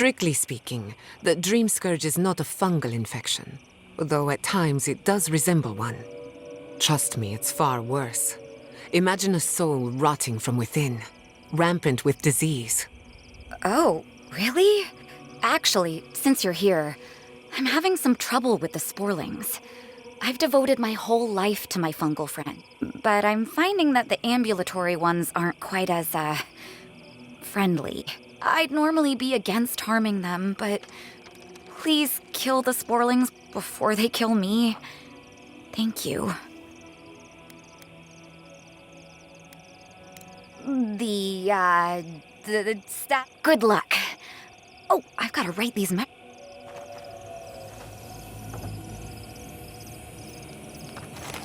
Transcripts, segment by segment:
Strictly speaking, the dream scourge is not a fungal infection, though at times it does resemble one. Trust me, it's far worse. Imagine a soul rotting from within, rampant with disease. Oh, really? Actually, since you're here, I'm having some trouble with the sporlings. I've devoted my whole life to my fungal friend, but I'm finding that the ambulatory ones aren't quite as, friendly. I'd normally be against harming them, but please kill the sporlings before they kill me. Thank you. Good luck. Oh, I've got to write these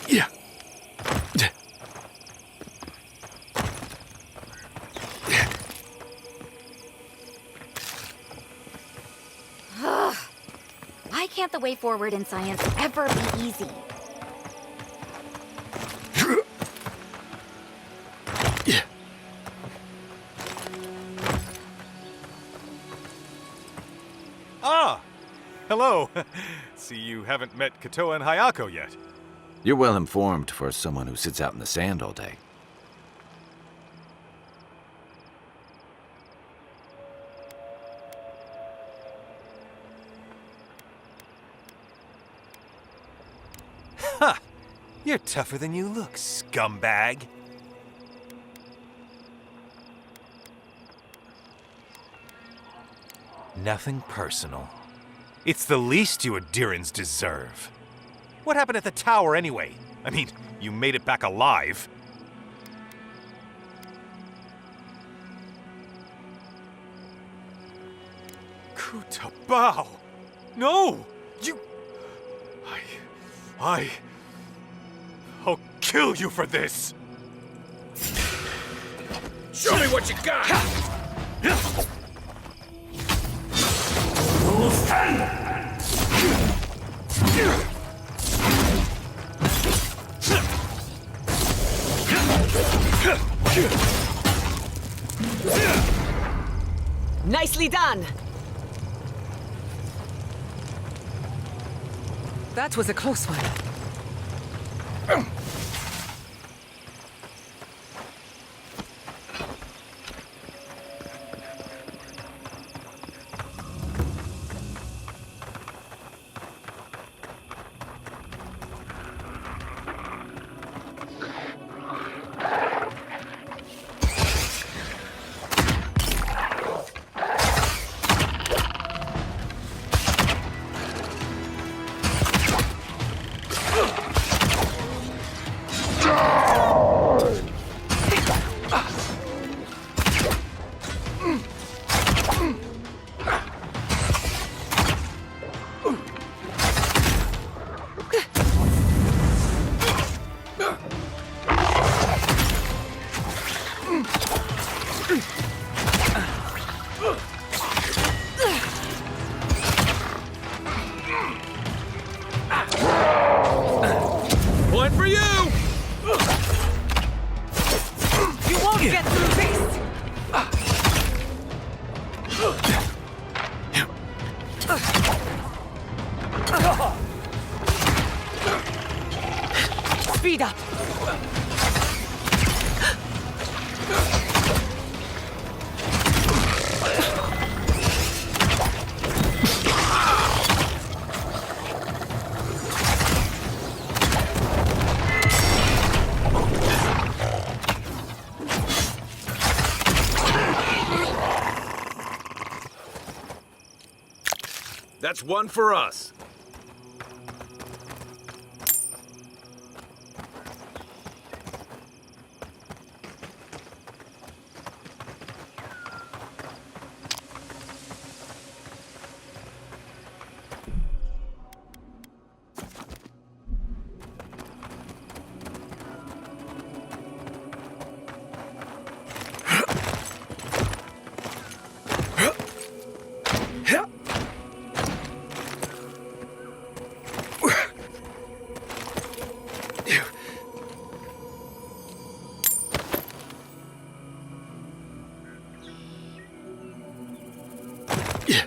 Yeah. Why can't the way forward in science ever be easy? Ah! Hello! See, you haven't met Katoa and Hayako yet. You're well informed for someone who sits out in the sand all day. Ha! You're tougher than you look, scumbag. Nothing personal. It's the least you Adirans deserve. What happened at the tower anyway? I mean, you made it back alive. Kutabao! No! You... I'll kill you for this! Show me what you got! Nicely done! That was a close one. One for you! You won't get through this! Speed up! That's one for us. Yeah.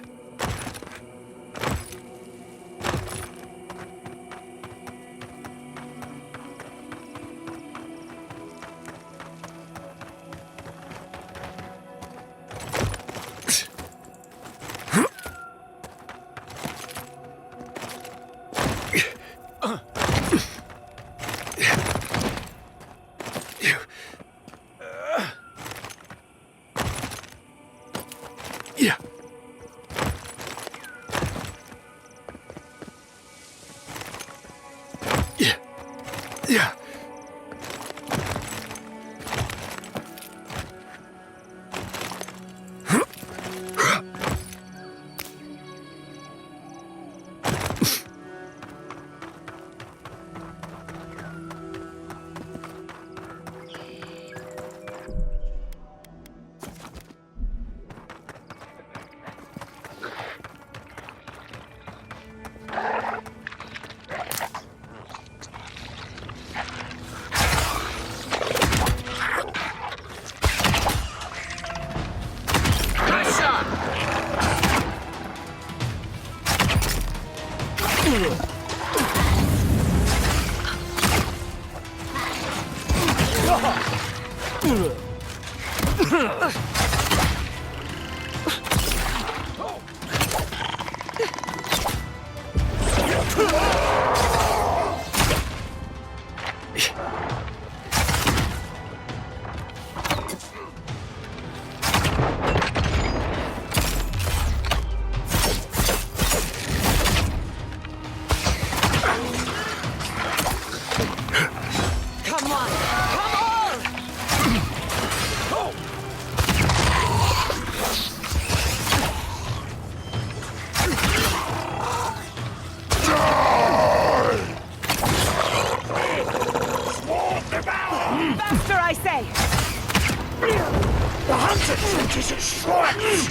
Come on! Come on! Faster, I say! The hunter trenches its stripes!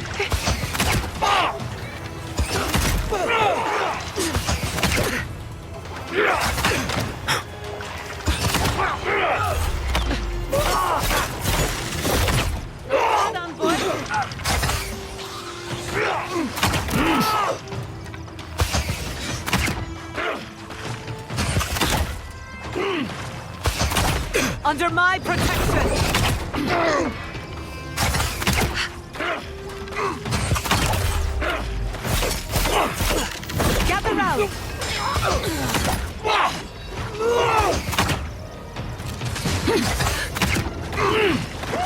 Stand, boy! Under my protection! Gather round!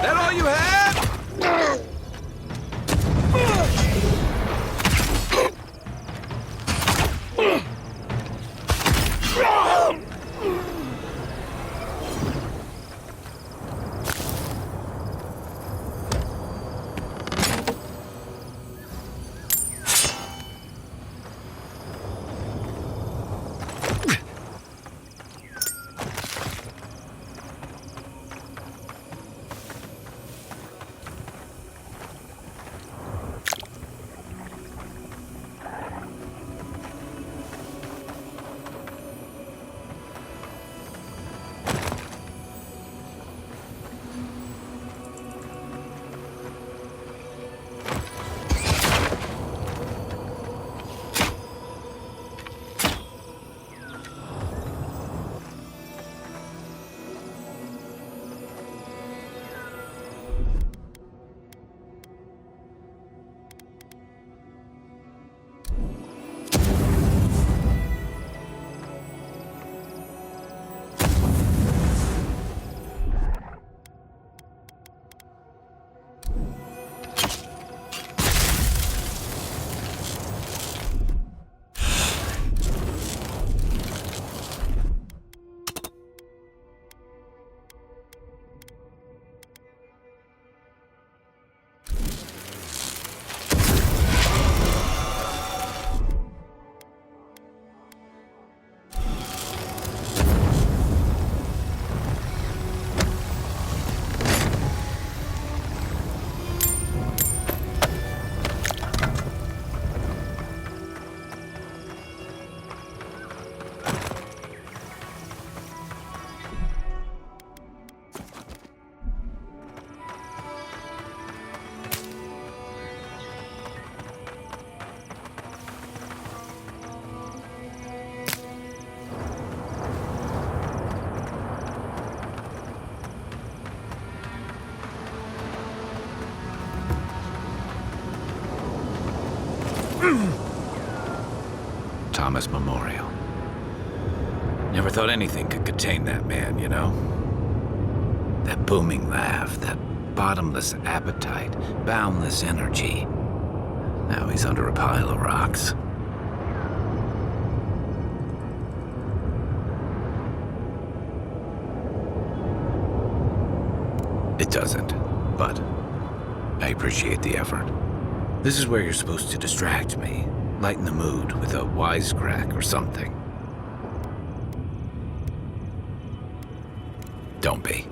That all you have? Thomas Memorial. Never thought anything could contain that man, you know? That booming laugh, that bottomless appetite, boundless energy. Now he's under a pile of rocks. It doesn't, but I appreciate the effort. This is where you're supposed to distract me, lighten the mood with a wisecrack or something. Don't be.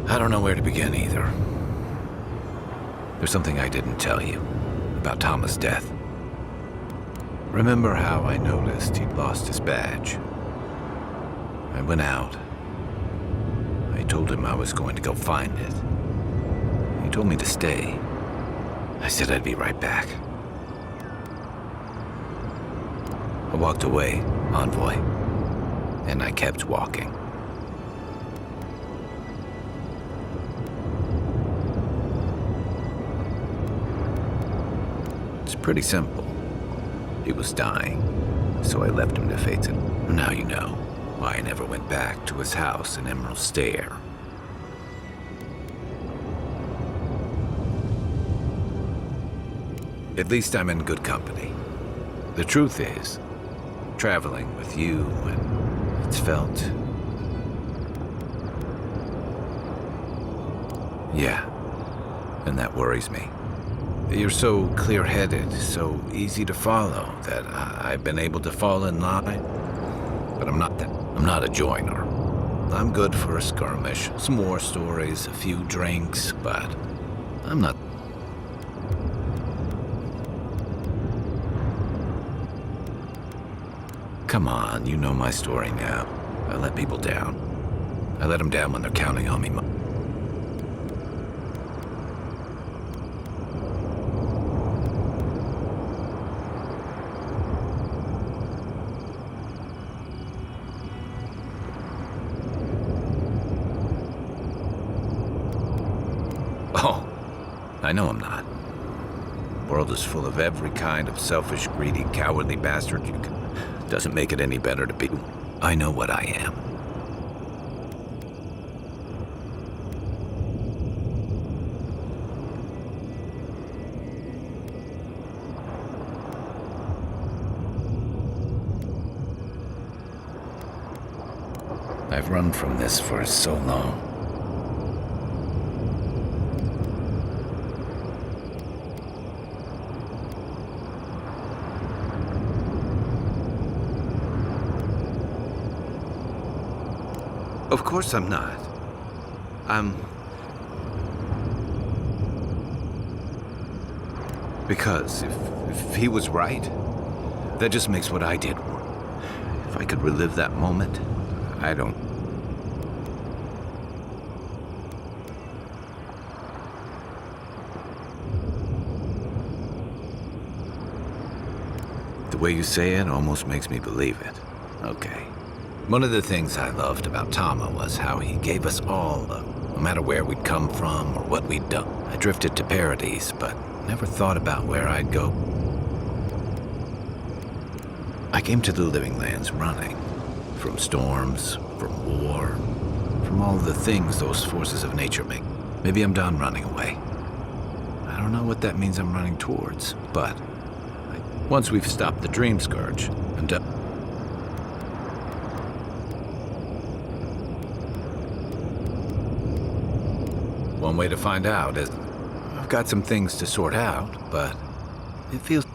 I don't know where to begin either. There's something I didn't tell you about Thomas' death. Remember how I noticed he'd lost his badge? I went out. I told him I was going to go find it. He told me to stay. I said I'd be right back. I walked away, Envoy. And I kept walking. It's pretty simple. He was dying, so I left him to face it. Now you know why I never went back to his house in Emerald Stair. At least I'm in good company. The truth is, traveling with you, and it's felt... Yeah, and that worries me. You're so clear-headed, so easy to follow, that I've been able to fall in line. But I'm not a joiner. I'm good for a skirmish, some war stories, a few drinks, but I'm not... Come on, you know my story now. I let people down. I let them down when they're counting on me. Oh, I know I'm not. The world is full of every kind of selfish, greedy, cowardly bastard you can... Doesn't make it any better to be... I know what I am. I've run from this for so long. Of course I'm not. Because if he was right, that just makes what I did work. If I could relive that moment, I don't... The way you say it almost makes me believe it. Okay. One of the things I loved about Tama was how he gave us all, no matter where we'd come from or what we'd done. I drifted to Paradise, but never thought about where I'd go. I came to the Living Lands running. From storms, from war, from all the things those forces of nature make. Maybe I'm done running away. I don't know what that means I'm running towards, but once we've stopped the Dream Scourge, I'm done. One way to find out is I've got some things to sort out, but it feels...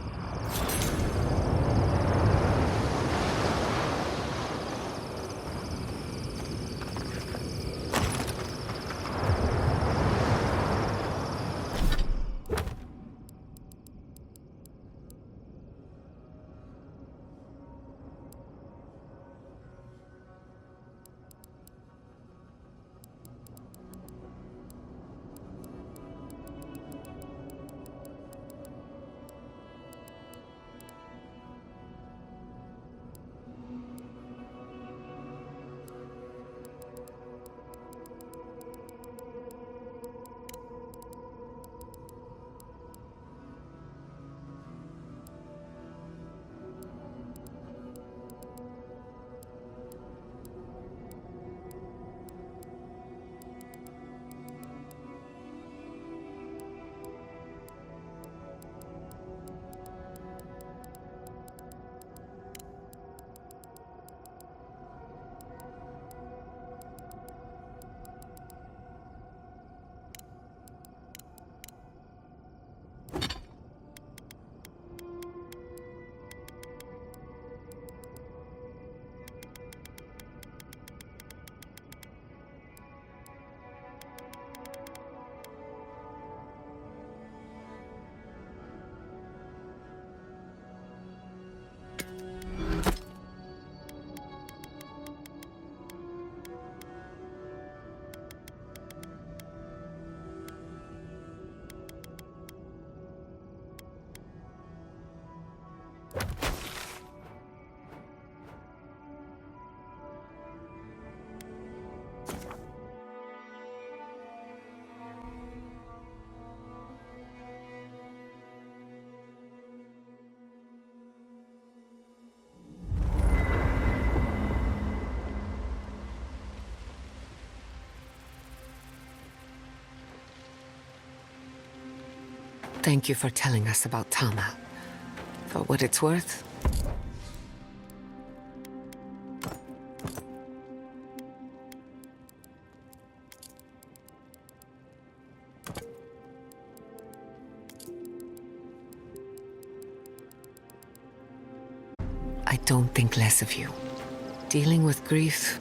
Thank you for telling us about Tama. For what it's worth, I don't think less of you. Dealing with grief,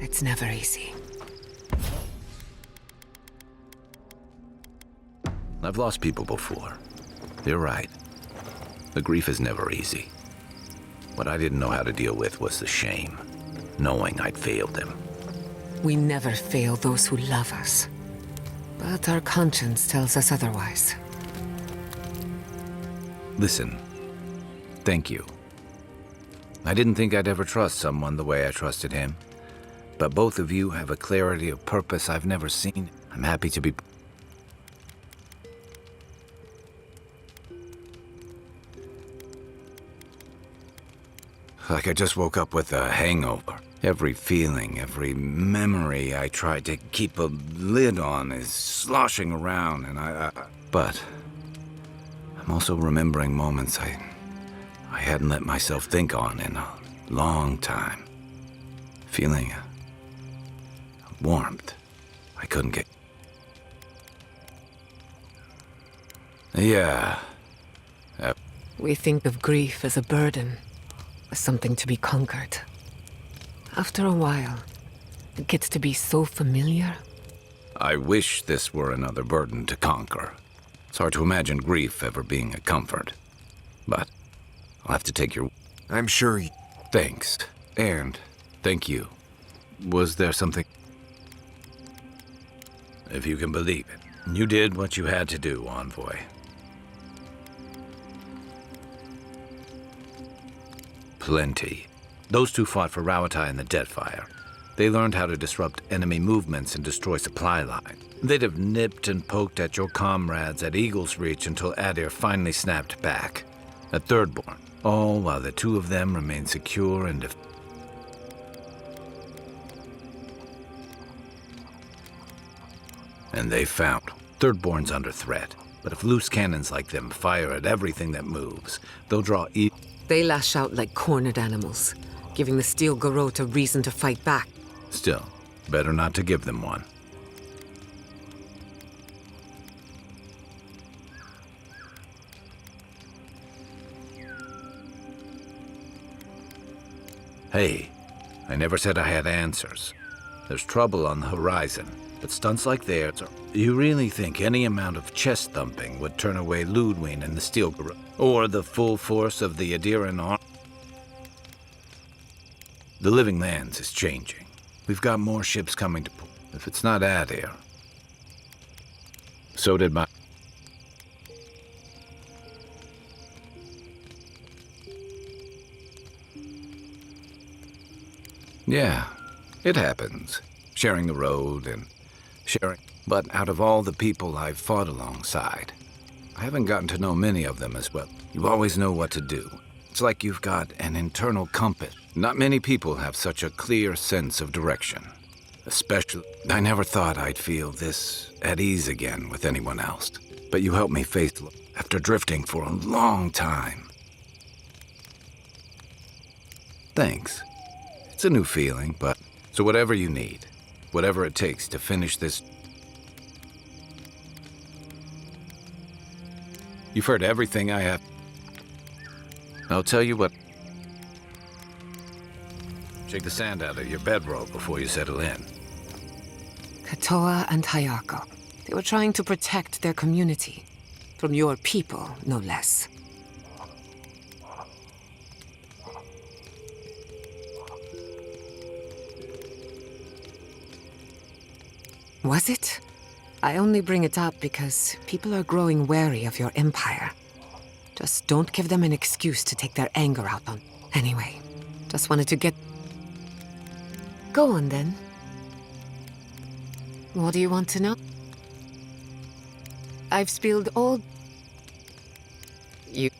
it's never easy. I've lost people before. You're right. The grief is never easy. What I didn't know how to deal with was the shame, knowing I'd failed them. We never fail those who love us. But our conscience tells us otherwise. Listen, thank you. I didn't think I'd ever trust someone the way I trusted him. But both of you have a clarity of purpose I've never seen. I'm happy to be... Like I just woke up with a hangover. Every feeling, every memory I tried to keep a lid on is sloshing around, and But I'm also remembering moments I hadn't let myself think on in a long time. Feeling a warmth I couldn't get. Yeah. We think of grief as a burden, as something to be conquered. After a while, it gets to be so familiar. I wish this were another burden to conquer. It's hard to imagine grief ever being a comfort. But I'll have to take your... I'm sure Thanks. And thank you. Was there something... If you can believe it, you did what you had to do, Envoy. Plenty. Those two fought for Rawatai in the Deadfire. They learned how to disrupt enemy movements and destroy supply lines. They'd have nipped and poked at your comrades at Eagle's Reach until Adir finally snapped back. At Thirdborn, all while the two of them remained secure and they found Thirdborn's under threat. But if loose cannons like them fire at everything that moves, they'll draw They lash out like cornered animals, giving the Steel Garrote a reason to fight back. Still, better not to give them one. Hey, I never said I had answers. There's trouble on the horizon, but stunts like theirs are... You really think any amount of chest thumping would turn away Ludwig and the Steel Garrote? Or the full force of the Adiran army? The Living Lands is changing. We've got more ships coming to port. If it's not Adir... So did my... Yeah, it happens. Sharing the road and sharing... But out of all the people I've fought alongside, I haven't gotten to know many of them as well. You always know what to do. It's like you've got an internal compass. Not many people have such a clear sense of direction. Especially, I never thought I'd feel this at ease again with anyone else. But you helped me face after drifting for a long time. Thanks. It's a new feeling, but so whatever you need, whatever it takes to finish this. You've heard everything I have. I'll tell you what. Shake the sand out of your bedroll before you settle in. Katoa and Hayako. They were trying to protect their community. From your people, no less. Was it? I only bring it up because people are growing wary of your empire. Just don't give them an excuse to take their anger out on. Anyway, just wanted to get... Go on then. What do you want to know? I've spilled all... You...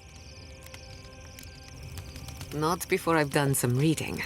Not before I've done some reading.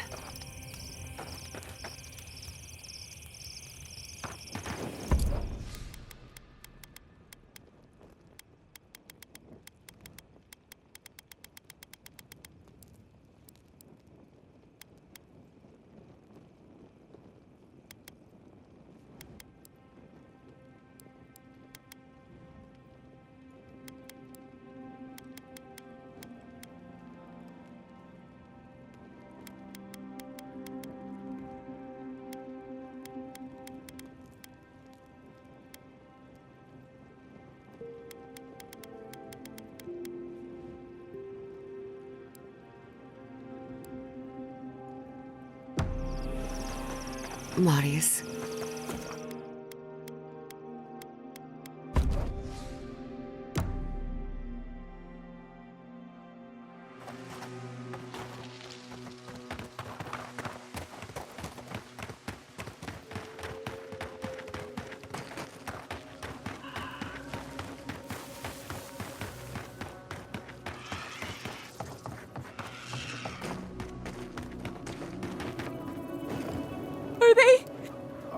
Marius.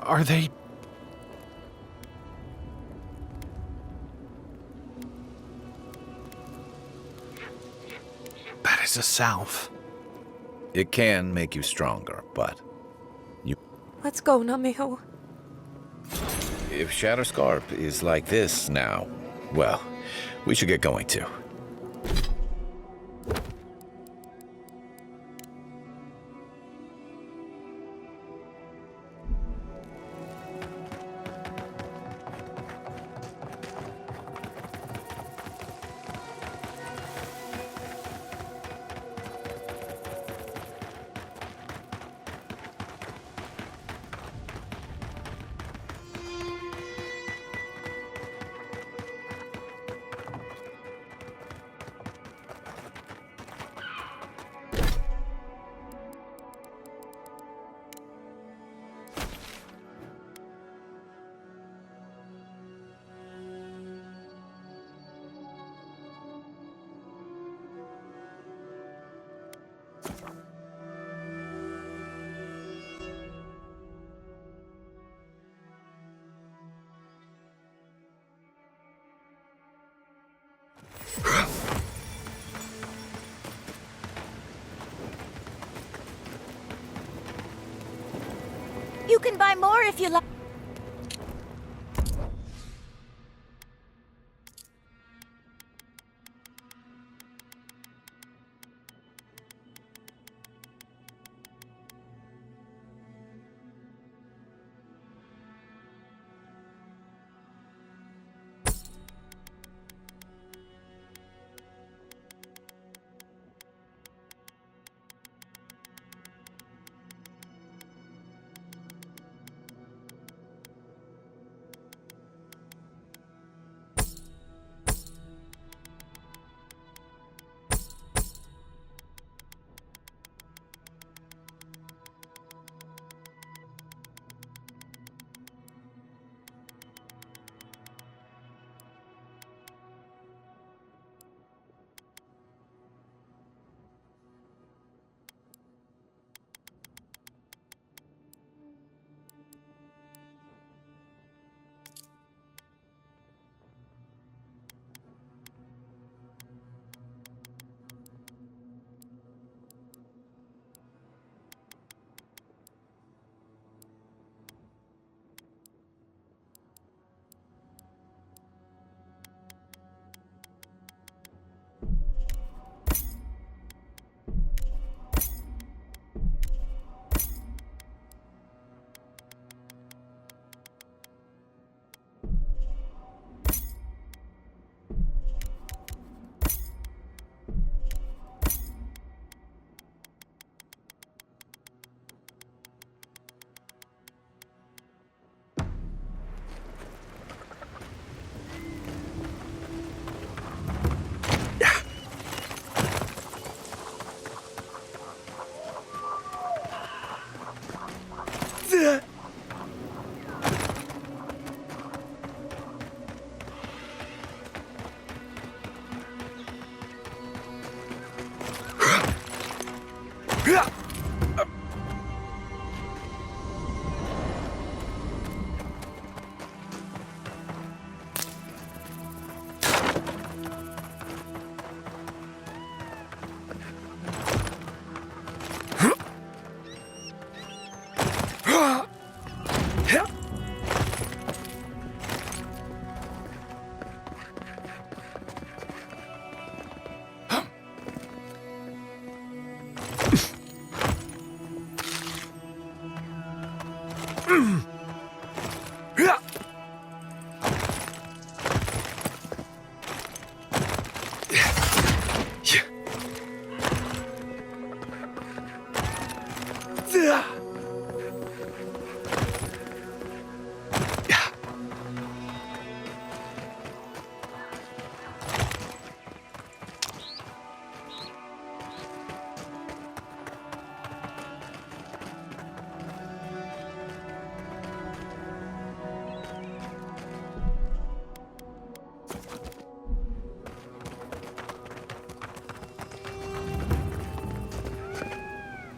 Are they... That is a salve. It can make you stronger, but Let's go, Namiho. if Shatterscarp is like this now, well, we should get going too. You can buy more if you like.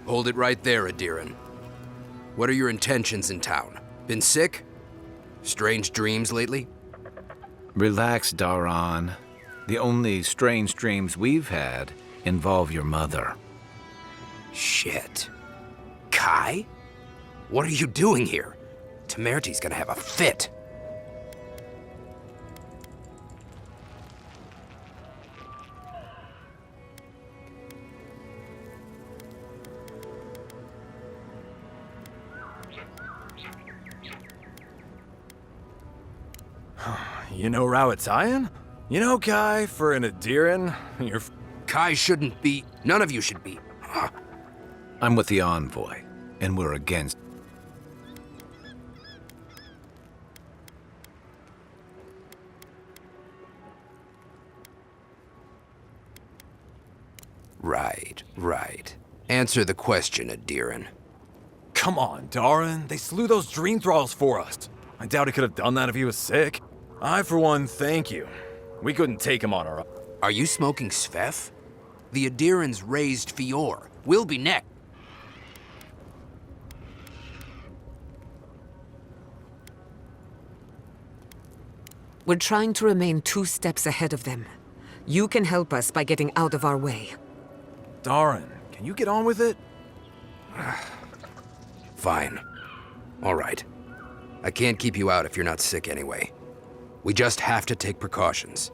Hold it right there, Adiran. What are your intentions in town? Been sick? Strange dreams lately? Relax, Daran. The only strange dreams we've had involve your mother. Shit. Kai? What are you doing here? Temerti's gonna have a fit. You know Rawatayan? You know, Kai, for an Adiran, you're... Kai shouldn't be... None of you should be. I'm with the envoy, and we're against... Right. Answer the question, Adiran. Come on, Daran. They slew those dream thralls for us. I doubt he could have done that if he was sick. I, for one, thank you. We couldn't take him on our own. Are you smoking Sveth? The Adirans raised Fior. We'll be next. We're trying to remain 2 steps ahead of them. You can help us by getting out of our way. Daran, can you get on with it? Fine. All right. I can't keep you out if you're not sick anyway. We just have to take precautions.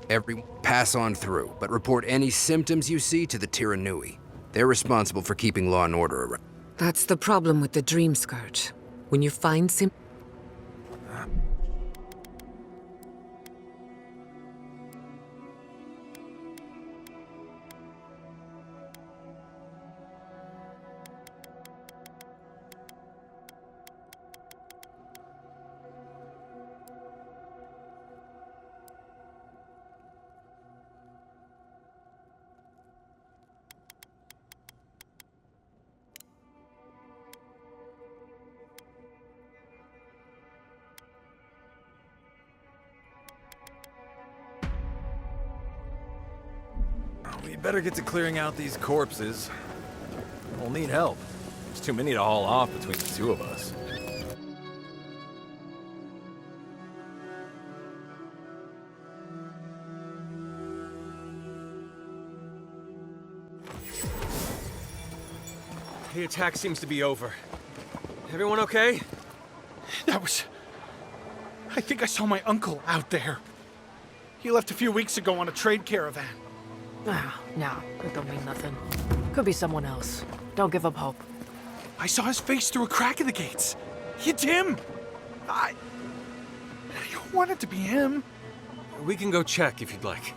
Everyone pass on through, but report any symptoms you see to the Tiranui. They're responsible for keeping law and order around. That's the problem with the Dream Scourge. When you find We better get to clearing out these corpses. We'll need help. There's too many to haul off between the 2 of us. The attack seems to be over. Everyone okay? That was... I think I saw my uncle out there. He left a few weeks ago on a trade caravan. Ah, no, that don't mean nothing. Could be someone else. Don't give up hope. I saw his face through a crack in the gates. It's him! I want it to be him. We can go check if you'd like.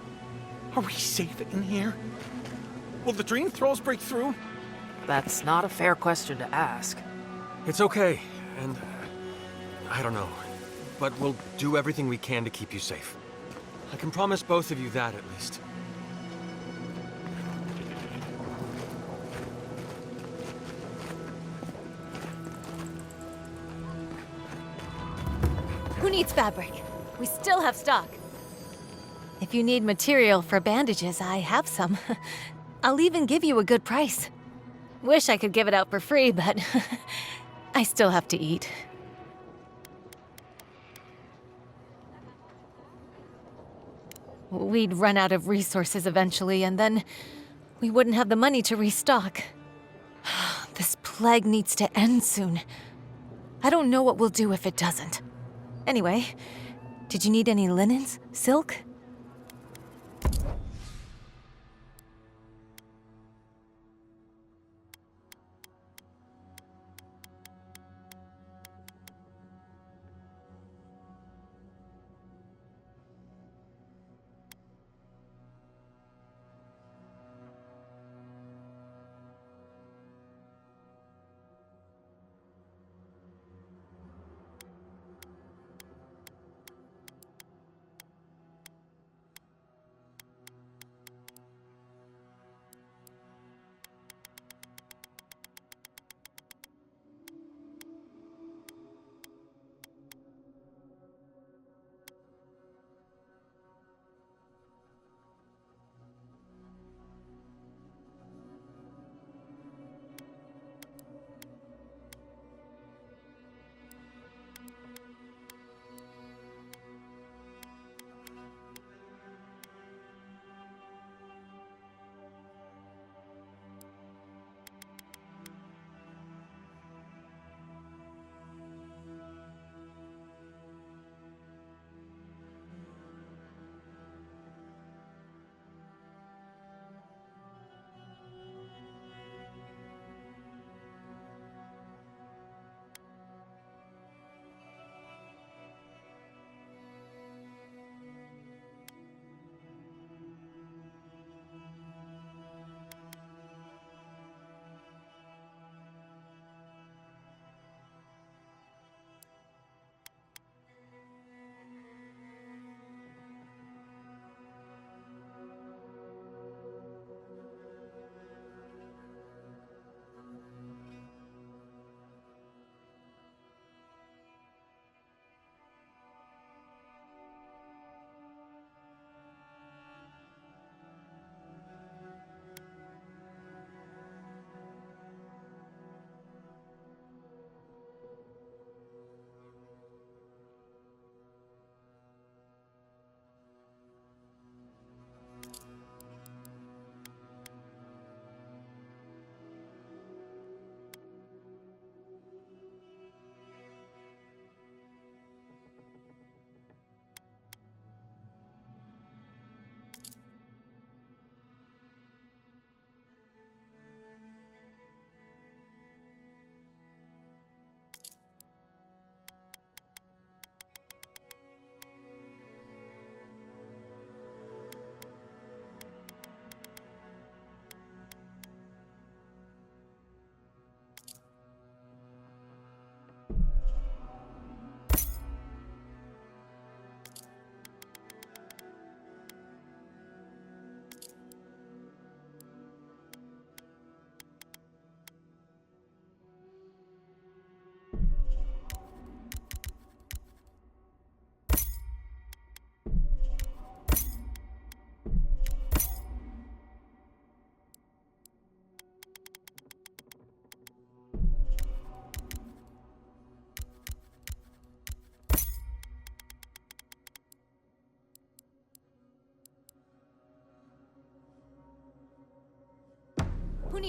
Are we safe in here? Will the dream thralls break through? That's not a fair question to ask. It's okay, and I don't know. But we'll do everything we can to keep you safe. I can promise both of you that, at least. Who needs fabric? We still have stock. If you need material for bandages, I have some. I'll even give you a good price. Wish I could give it out for free, but I still have to eat. We'd run out of resources eventually, and then we wouldn't have the money to restock. This plague needs to end soon. I don't know what we'll do if it doesn't. Anyway, did you need any linens? Silk?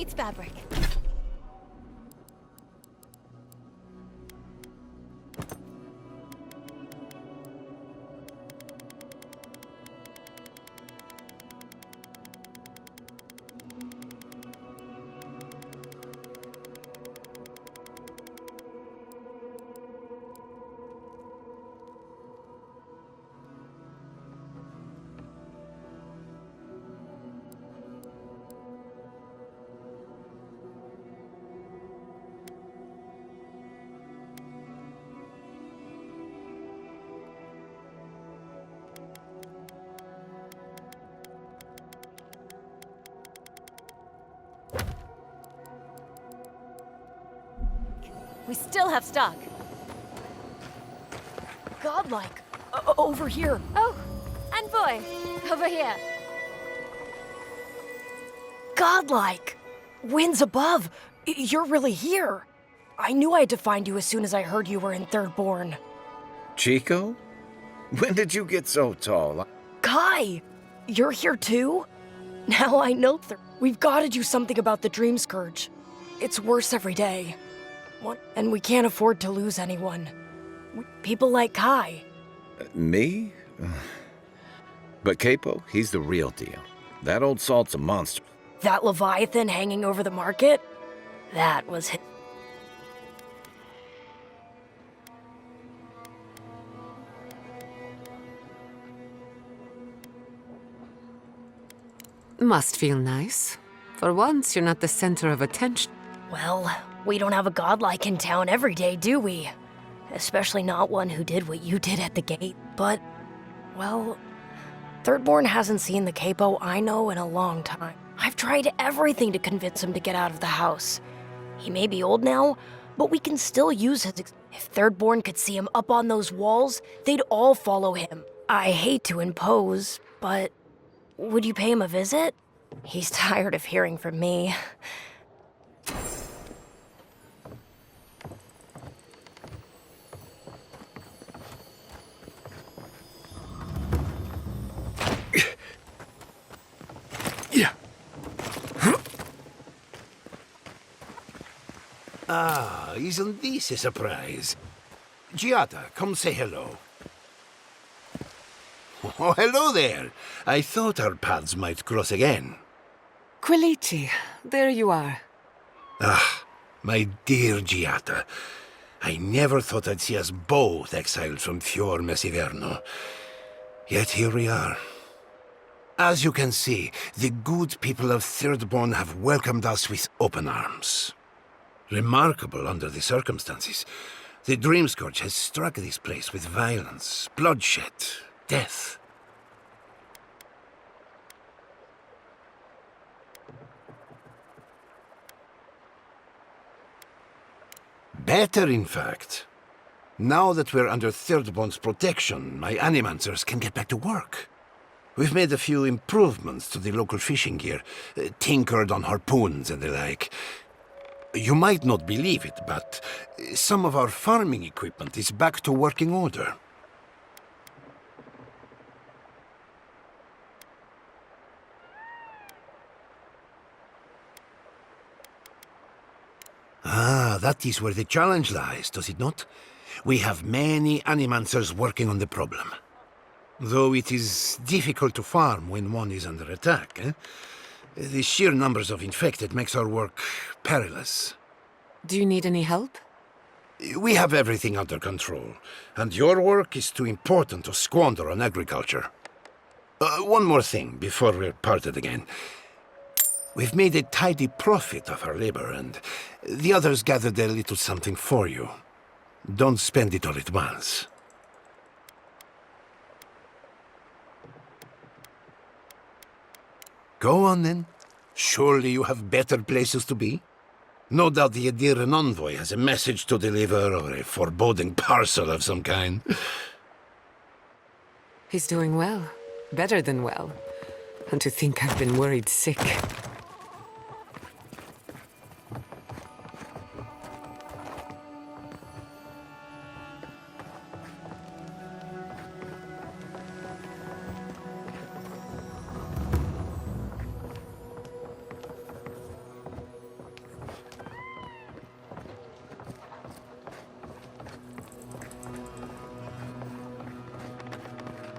needs fabric. We still have stock. Godlike. Over here. Oh, and boy, over here. Godlike. Winds above. You're really here. I knew I had to find you as soon as I heard you were in Thirdborn. Chico? When did you get so tall? Kai, you're here too? Now I know we've got to do something about the Dream Scourge. It's worse every day. And we can't afford to lose anyone. People like Kai. Me? But Capo, he's the real deal. That old salt's a monster. That Leviathan hanging over the market? That was his. Must feel nice. For once, you're not the center of attention. Well, we don't have a godlike in town every day, do we? Especially not one who did what you did at the gate. But, well, Thirdborn hasn't seen the capo I know in a long time. I've tried everything to convince him to get out of the house. He may be old now, but we can still use his... If Thirdborn could see him up on those walls, they'd all follow him. I hate to impose, but would you pay him a visit? He's tired of hearing from me. Yeah. Ah, isn't this a surprise? Giada, come say hello. Oh, hello there. I thought our paths might cross again. Quilici, there you are. Ah, my dear Giada. I never thought I'd see us both exiled from Fior Messiverno. Yet here we are. As you can see, the good people of Thirdborn have welcomed us with open arms. Remarkable under the circumstances. The Dream Scourge has struck this place with violence, bloodshed, death. Better, in fact. Now that we're under Thirdborn's protection, my animancers can get back to work. We've made a few improvements to the local fishing gear, tinkered on harpoons and the like. You might not believe it, but some of our farming equipment is back to working order. Ah, that is where the challenge lies, does it not? We have many animancers working on the problem. Though it is difficult to farm when one is under attack, eh? The sheer numbers of infected makes our work perilous. Do you need any help? We have everything under control, and your work is too important to squander on agriculture. One more thing before we're parted again. We've made a tidy profit of our labor, and the others gathered a little something for you. Don't spend it all at once. Go on, then. Surely you have better places to be? No doubt the Adiran envoy has a message to deliver or a foreboding parcel of some kind. He's doing well. Better than well. And to think I've been worried sick.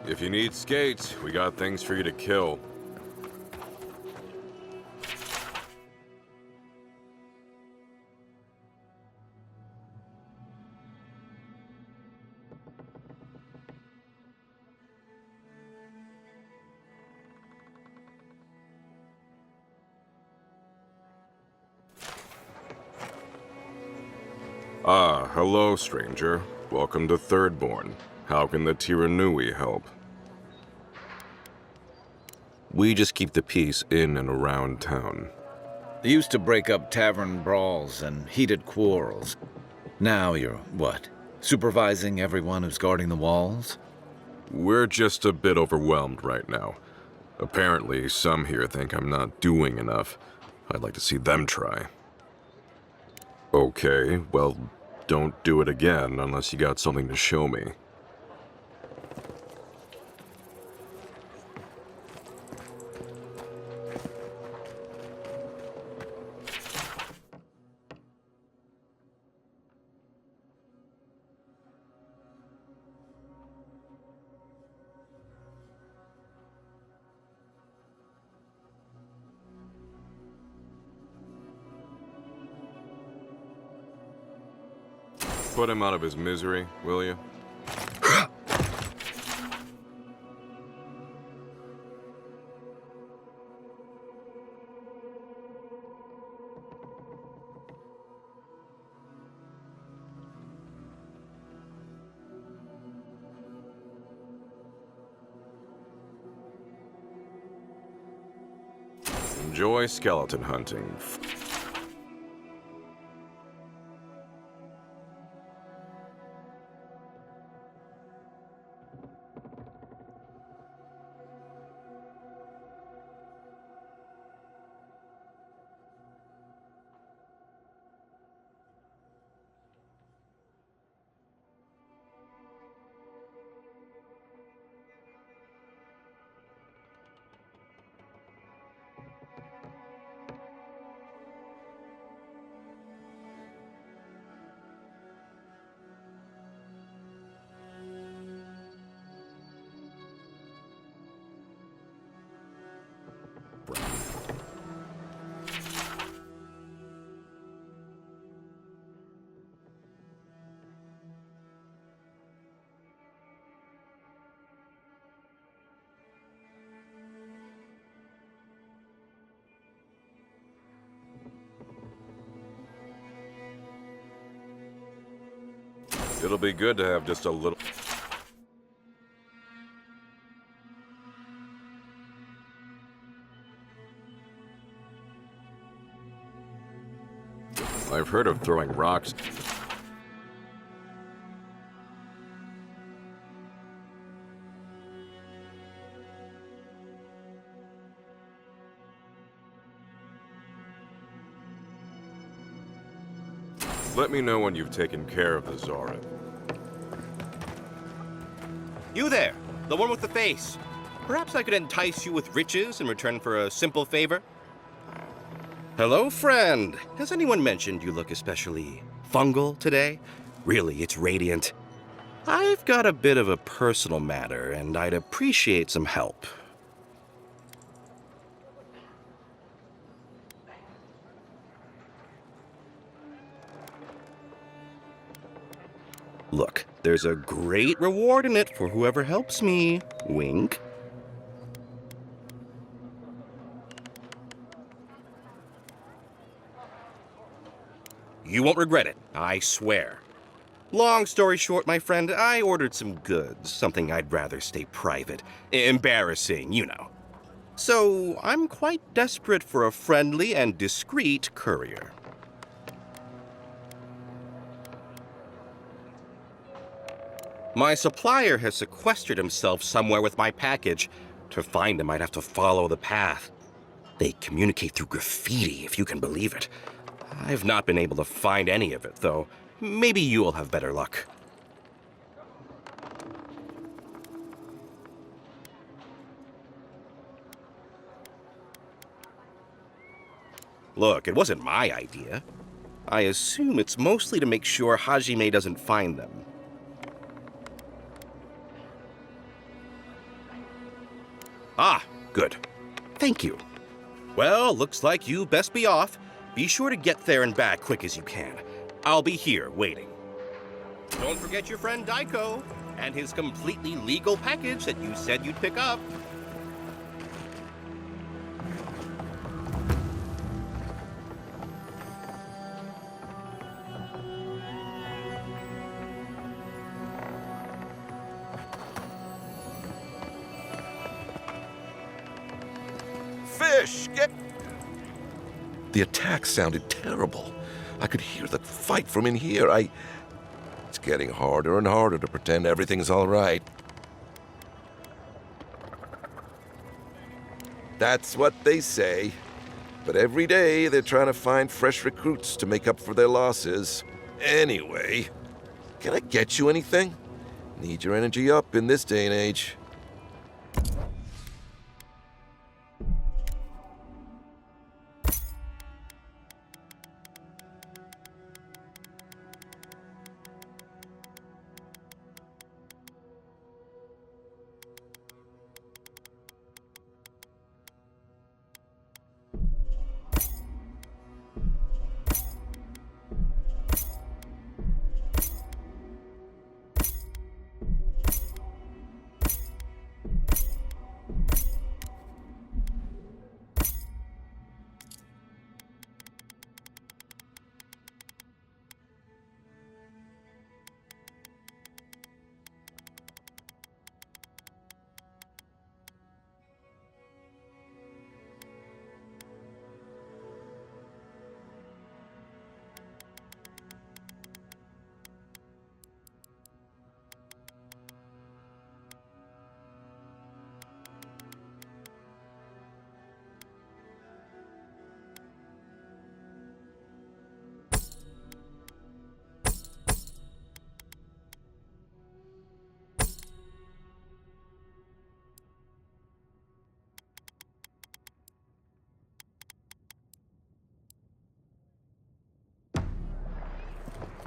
If you need skates, we got things for you to kill. Ah, hello, stranger. Welcome to Thirdborn. How can the Tiranui help? We just keep the peace in and around town. They used to break up tavern brawls and heated quarrels. Now you're, what, supervising everyone who's guarding the walls? We're just a bit overwhelmed right now. Apparently, some here think I'm not doing enough. I'd like to see them try. Okay, well, don't do it again unless you got something to show me. Put him out of his misery, will you? Enjoy skeleton hunting. It'll be good to have just a little... I've heard of throwing rocks. Let me know when you've taken care of the Zorin. You there, the one with the face. Perhaps I could entice you with riches in return for a simple favor? Hello, friend. Has anyone mentioned you look especially fungal today? Really, it's radiant. I've got a bit of a personal matter, and I'd appreciate some help. Look, there's a great reward in it for whoever helps me. Wink. You won't regret it, I swear. Long story short, my friend, I ordered some goods, something I'd rather stay private. Embarrassing, you know. So, I'm quite desperate for a friendly and discreet courier. My supplier has sequestered himself somewhere with my package. To find him, I'd have to follow the path. They communicate through graffiti, if you can believe it. I've not been able to find any of it, though. Maybe you'll have better luck. Look, it wasn't my idea. I assume it's mostly to make sure Hajime doesn't find them. Ah, good. Thank you. Well, looks like you best be off. Be sure to get there and back quick as you can. I'll be here waiting. Don't forget your friend Daiko and his completely legal package that you said you'd pick up. Fish, get... The attack sounded terrible. I could hear the fight from in here. It's getting harder and harder to pretend everything's all right. That's what they say. But every day they're trying to find fresh recruits to make up for their losses. Anyway, can I get you anything? Need your energy up in this day and age.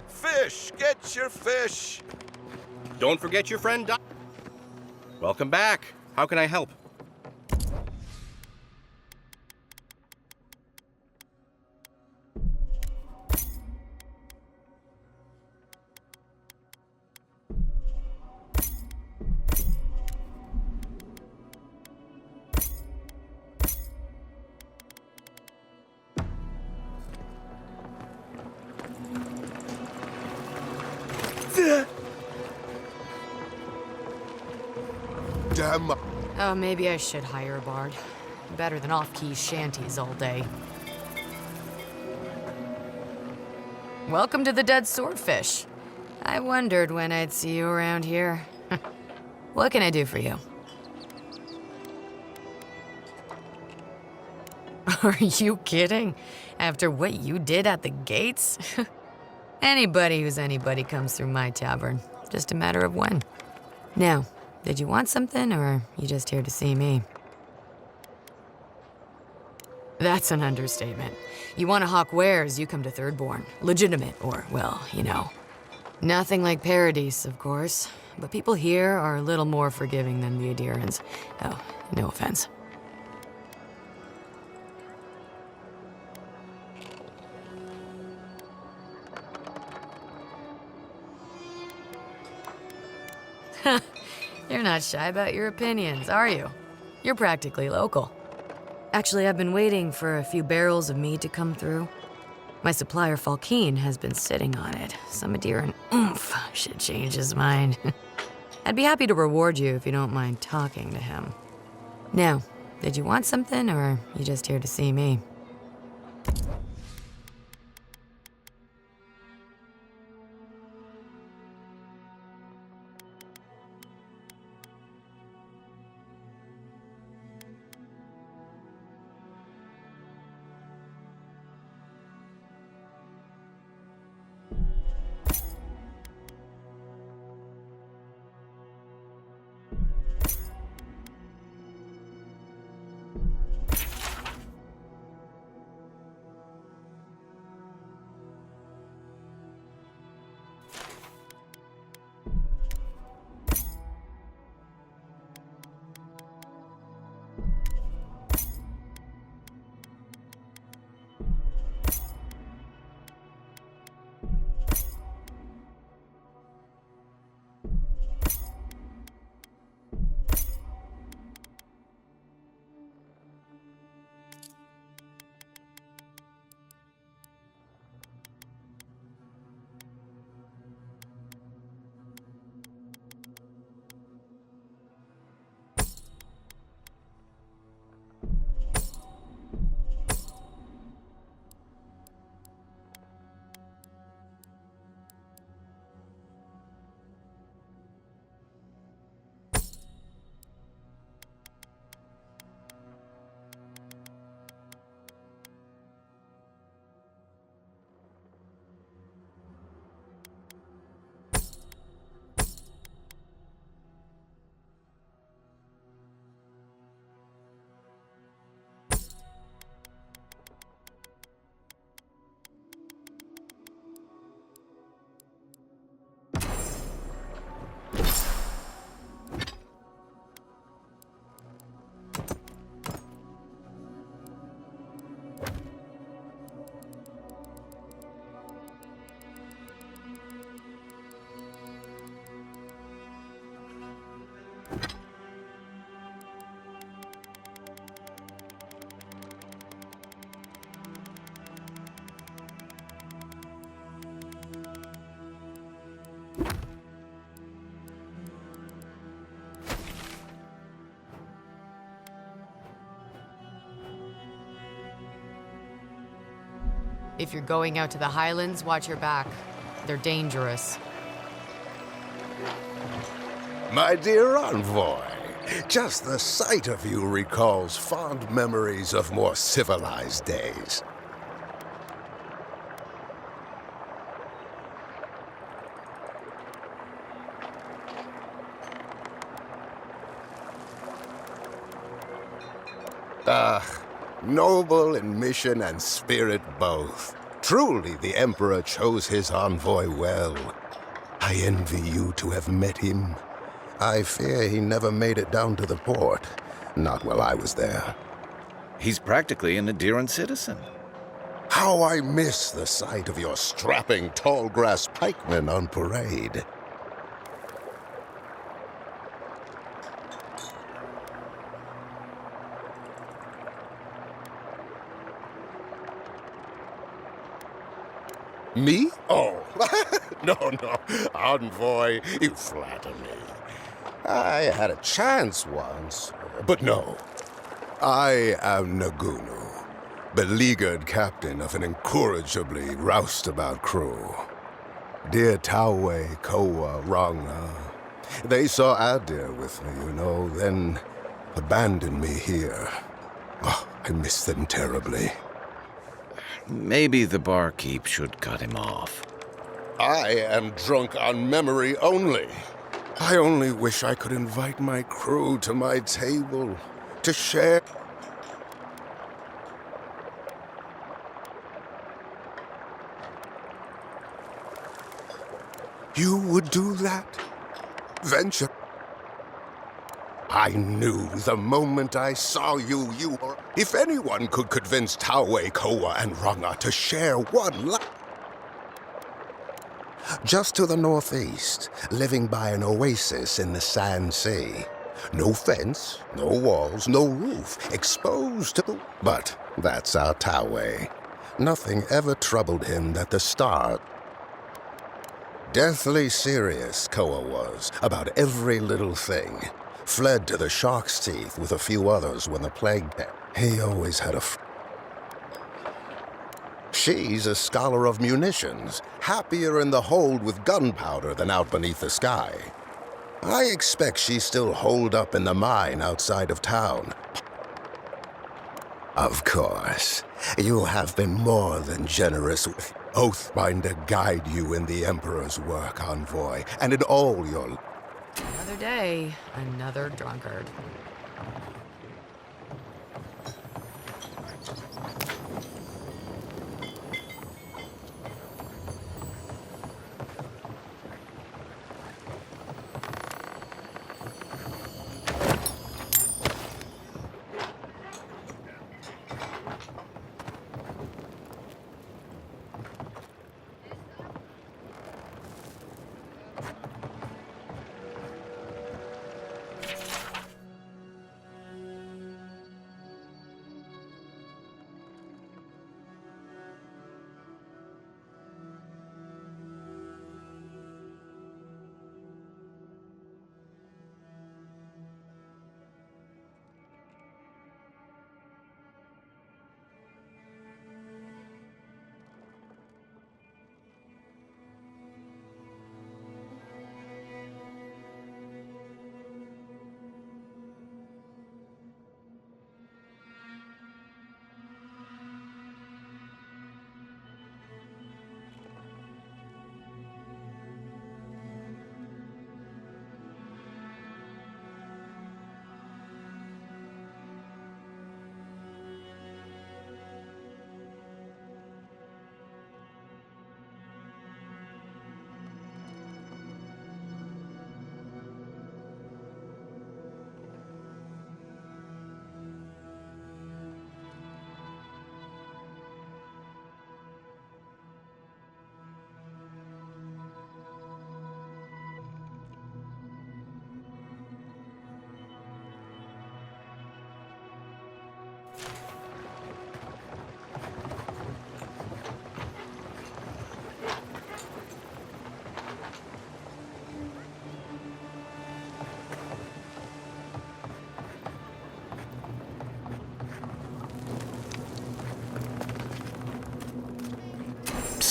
Fish! Get your fish! Don't forget your friend Welcome back. How can I help? Damn. Oh, maybe I should hire a bard. Better than off-key shanties all day. Welcome to the Dead Swordfish. I wondered when I'd see you around here. What can I do for you? Are you kidding? After what you did at the gates? Anybody who's anybody comes through my tavern. Just a matter of when. Now, did you want something, or are you just here to see me? That's an understatement. You want to hawk wares, you come to thirdborn. Legitimate, or, well, you know. Nothing like Paradise, of course. But people here are a little more forgiving than the Adirans. Oh, no offense. You're not shy about your opinions, are you? You're practically local. Actually, I've been waiting for a few barrels of mead to come through. My supplier, Falkeen, has been sitting on it. Some Adiran oomph should change his mind. I'd be happy to reward you if you don't mind talking to him. Now, did you want something, or are you just here to see me? If you're going out to the Highlands, watch your back. They're dangerous. My dear envoy, just the sight of you recalls fond memories of more civilized days. Noble in mission and spirit both. Truly, the Emperor chose his envoy well. I envy you to have met him. I fear he never made it down to the port. Not while I was there. He's practically an Adiran citizen. How I miss the sight of your strapping tall grass pikemen on parade. Me? Oh, no, envoy, you flatter me. I had a chance once, but no. I am Nagunu, beleaguered captain of an incorrigibly roustabout crew. Dear Tawe, Koa, Ranga, they saw Adir with me, then abandoned me here. Oh, I miss them terribly. Maybe the barkeep should cut him off. I am drunk on memory only. I only wish I could invite my crew to my table to share. You would do that? Venture. I knew the moment I saw you were... If anyone could convince Tawe, Koa, and Ranga to share one life... Just to the northeast, living by an oasis in the Sand Sea. No fence, no walls, no roof, exposed to the... But that's our Tawe. Nothing ever troubled him that the stars... Deathly serious, Koa was, about every little thing. Fled to the shark's teeth with a few others when the plague came. He always had a... She's a scholar of munitions, happier in the hold with gunpowder than out beneath the sky. I expect she's still holed up in the mine outside of town. Of course, you have been more than generous with Oathbinder guide you in the Emperor's work, envoy, and in all your... Another day, another drunkard.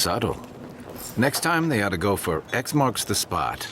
subtle. Next time, they ought to go for X marks the spot.